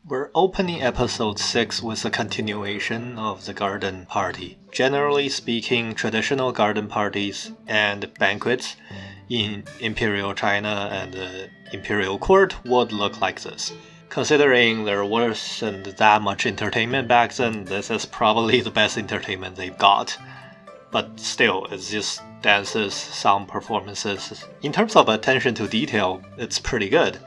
We're opening episode 6 with a continuation of the garden party. Generally speaking, traditional garden parties and banquets in Imperial China and the Imperial Court would look like this. Considering there wasn't that much entertainment back then, this is probably the best entertainment they've got. But still, it's just dances, sound performances. In terms of attention to detail, it's pretty good.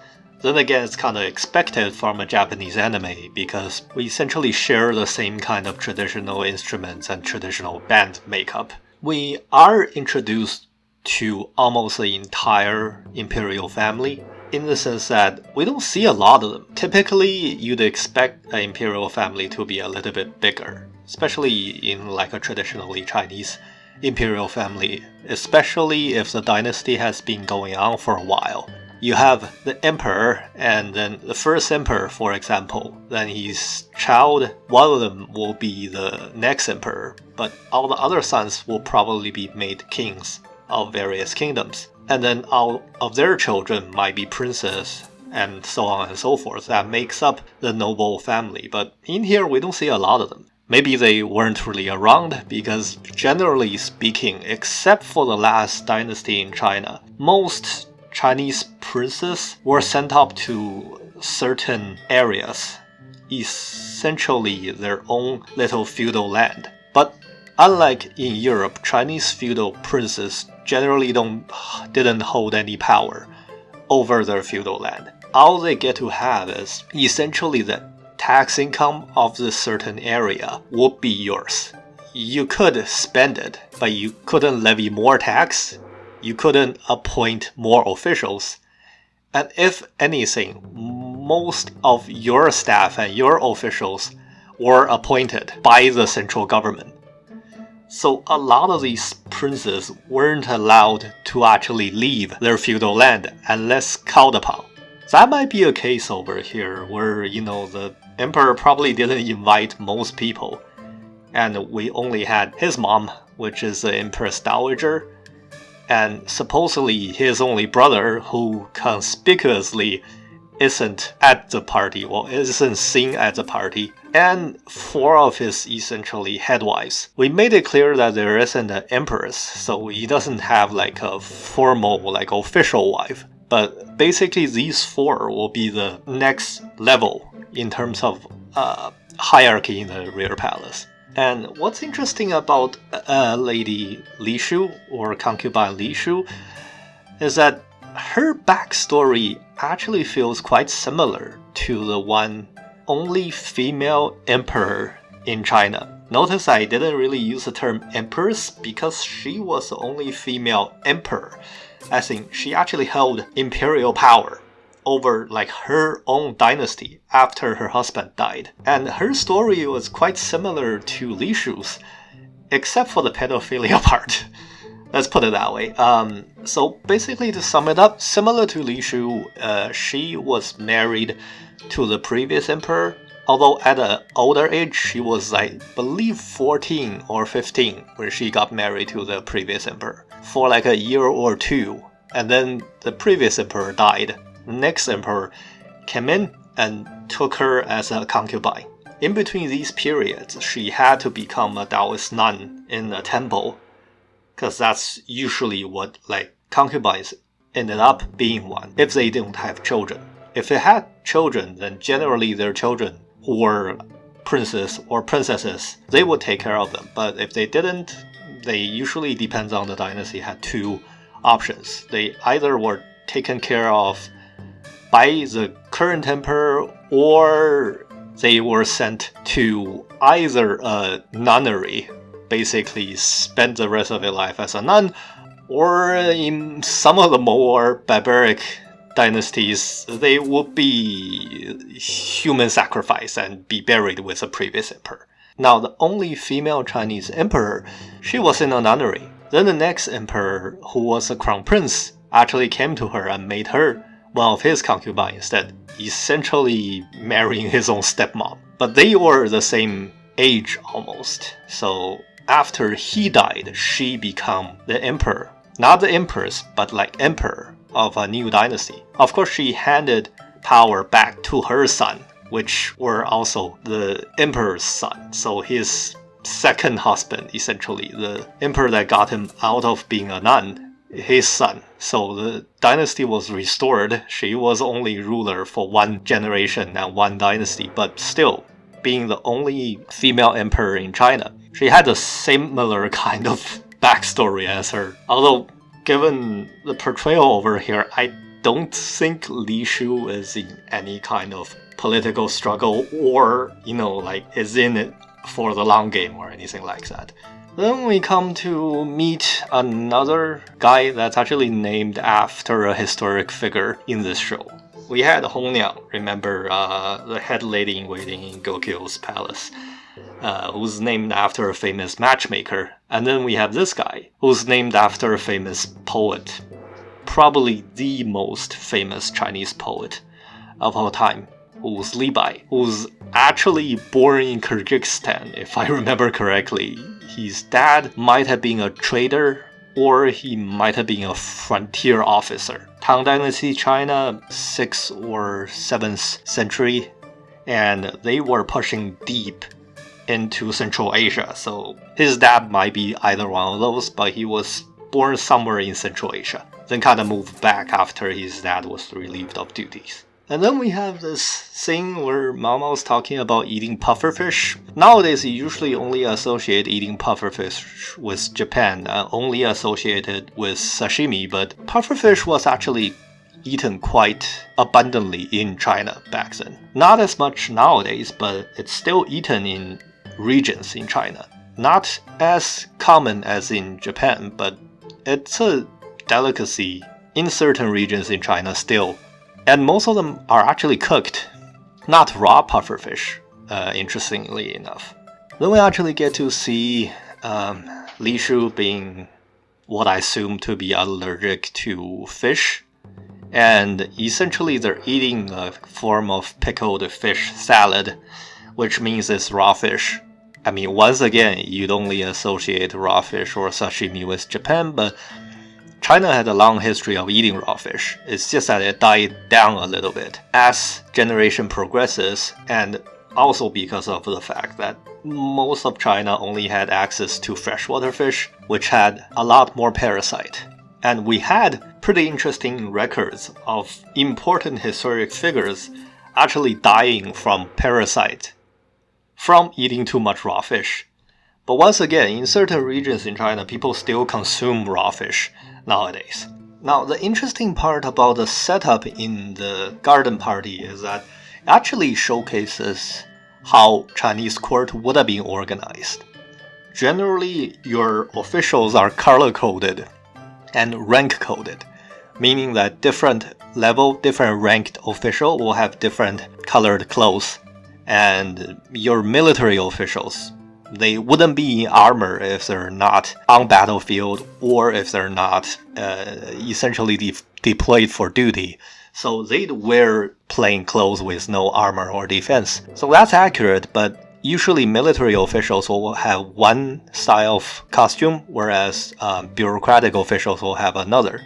Then again, it's kind of expected from a Japanese anime because we essentially share the same kind of traditional instruments and traditional band makeup. We are introduced to almost the entire imperial family in the sense that we don't see a lot of them. Typically, you'd expect an imperial family to be a little bit bigger, especially in like a traditionally Chinese imperial family, especially if the dynasty has been going on for a while. You have the emperor, and then the first emperor, for example, then his child, one of them will be the next emperor, but all the other sons will probably be made kings of various kingdoms. And then all of their children might be princes, and so on and so forth. That makes up the noble family, but in here we don't see a lot of them. Maybe they weren't really around because generally speaking, except for the last dynasty in China, most Chinese princes were sent up to certain areas, essentially their own little feudal land. But unlike in Europe, Chinese feudal princes generally didn't hold any power over their feudal land. All they get to have is essentially the tax income of this certain area would be yours. You could spend it, but you couldn't levy more tax. You couldn't appoint more officials. And if anything, most of your staff and your officials were appointed by the central government. So a lot of these princes weren't allowed to actually leave their feudal land unless called upon. That might be a case over here where, the emperor probably didn't invite most people. And we only had his mom, which is the Empress Dowager, and supposedly his only brother, who conspicuously isn't at the party, isn't seen at the party, and 4 of his essentially headwives. We made it clear that there isn't an empress, so he doesn't have like a formal, official wife. But basically these 4 will be the next level in terms of hierarchy in the rear palace. And what's interesting about Lady Li Shu, or concubine Li Shu, is that her backstory actually feels quite similar to the one only female emperor in China. Notice I didn't really use the term empress because she was the only female emperor. I think she actually held imperial power over her own dynasty after her husband died. And her story was quite similar to Li Shu's, except for the pedophilia part. Let's put it that way. So basically, to sum it up, similar to Li Shu, she was married to the previous emperor, although at an older age, she was, I believe, 14 or 15 when she got married to the previous emperor for a year or 2. And then the previous emperor died. The next emperor came in and took her as a concubine. In between these periods, she had to become a Taoist nun in a temple, because that's usually what concubines ended up being one, if they didn't have children. If they had children, then generally their children who were princes or princesses, they would take care of them. But if they didn't, they usually, depends on the dynasty, had 2 options. They either were taken care of by the current emperor, or they were sent to either a nunnery, basically spend the rest of their life as a nun, or in some of the more barbaric dynasties, they would be human sacrifice and be buried with the previous emperor. Now, the only female Chinese emperor, she was in a nunnery. Then the next emperor, who was a crown prince, actually came to her and made her one of his concubines instead, essentially marrying his own stepmom. But they were the same age almost. So after he died, she became the emperor. Not the empress, but emperor of a new dynasty. Of course, she handed power back to her son, which were also the emperor's son. So his second husband, essentially, the emperor that got him out of being a nun, his son. So the dynasty was restored. She was only ruler for one generation and one dynasty, but still, being the only female emperor in China, she had a similar kind of backstory as her. Although, given the portrayal over here, I don't think Li Shu is in any kind of political struggle or, is in it for the long game or anything like that. Then we come to meet another guy that's actually named after a historic figure in this show. We had Hong Liang, remember the head lady in waiting in Gokyo's palace, who's named after a famous matchmaker. And then we have this guy, who's named after a famous poet. Probably the most famous Chinese poet of all time, who's Li Bai, who's actually born in Kyrgyzstan, if I remember correctly. His dad might have been a trader, or he might have been a frontier officer. Tang Dynasty China, 6th or 7th century, and they were pushing deep into Central Asia, so his dad might be either one of those, but he was born somewhere in Central Asia, then kind of moved back after his dad was relieved of duties. And then we have this thing where Mao Mao's talking about eating pufferfish. Nowadays, you usually only associate eating pufferfish with Japan, only associated with sashimi, but pufferfish was actually eaten quite abundantly in China back then. Not as much nowadays, but it's still eaten in regions in China. Not as common as in Japan, but it's a delicacy in certain regions in China still. And most of them are actually cooked, not raw pufferfish, interestingly enough. Then we actually get to see Li Shu being what I assume to be allergic to fish. And essentially they're eating a form of pickled fish salad, which means it's raw fish. I mean, once again, you'd only associate raw fish or sashimi with Japan, but China had a long history of eating raw fish. It's just that it died down a little bit as generation progresses, and also because of the fact that most of China only had access to freshwater fish, which had a lot more parasite. And we had pretty interesting records of important historic figures actually dying from parasite from eating too much raw fish. But once again, in certain regions in China, people still consume raw fish nowadays. Now, the interesting part about the setup in the garden party is that it actually showcases how Chinese court would have been organized. Generally, your officials are color-coded and rank-coded, meaning that different level, different ranked official will have different colored clothes. And your military officials, they wouldn't be in armor if they're not on battlefield or if they're not essentially deployed for duty. So they'd wear plain clothes with no armor or defense. So that's accurate, but usually military officials will have one style of costume, whereas bureaucratic officials will have another.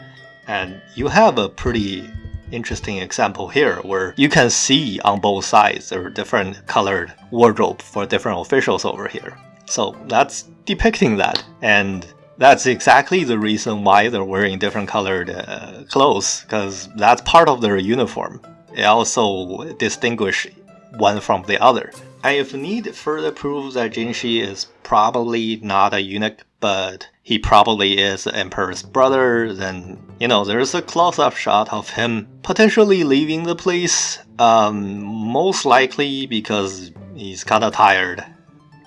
And you have a pretty interesting example here where you can see on both sides there are different colored wardrobe for different officials over here. So that's depicting that, and that's exactly the reason why they're wearing different colored clothes, because that's part of their uniform. It also distinguishes one from the other. And if need further proof that Jinshi is probably not a eunuch, but he probably is the emperor's brother, then, there's a close-up shot of him potentially leaving the place, most likely because he's kind of tired.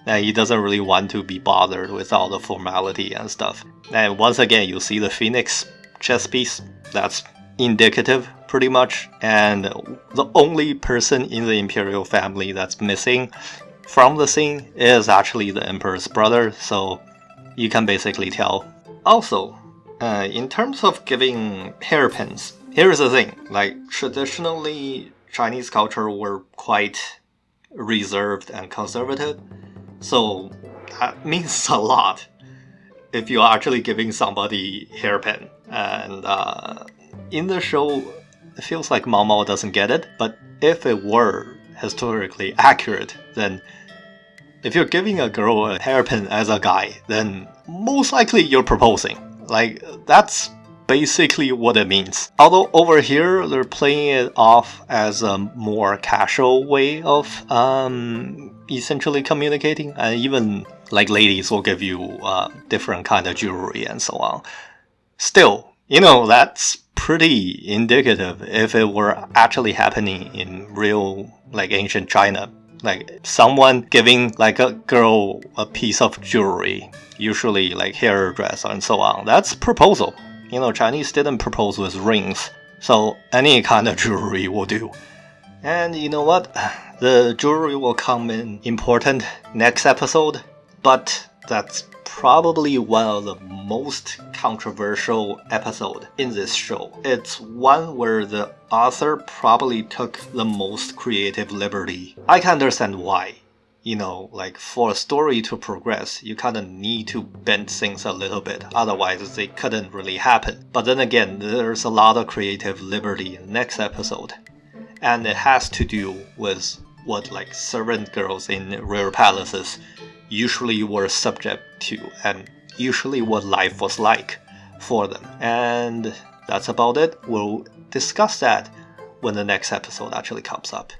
And he doesn't really want to be bothered with all the formality and stuff. And once again, you see the phoenix chess piece. That's indicative, pretty much. And the only person in the imperial family that's missing from the scene is actually the emperor's brother, so you can basically tell. Also, in terms of giving hairpins, here's the thing. Traditionally, Chinese culture were quite reserved and conservative. So that means a lot if you're actually giving somebody hairpin. And in the show, it feels like Mao Mao doesn't get it. But if it were historically accurate, then if you're giving a girl a hairpin as a guy, then most likely you're proposing. Like, that's basically what it means. Although over here, they're playing it off as a more casual way of essentially communicating. And even, like, ladies will give you different kind of jewelry and so on. Still, that's pretty indicative if it were actually happening in real, like, ancient China. Like, someone giving, like, a girl a piece of jewelry, usually, like, hairdress and so on. That's proposal. Chinese didn't propose with rings, so any kind of jewelry will do. And you know what? The jewelry will come in important next episode, but that's probably one of the most controversial episodes in this show. It's one where the author probably took the most creative liberty. I can understand why. Like, for a story to progress, you kind of need to bend things a little bit, otherwise they couldn't really happen. But then again, there's a lot of creative liberty in the next episode, and it has to do with what, like, servant girls in royal palaces usually were subject to, and usually what life was like for them. And that's about it. We'll discuss that when the next episode actually comes up.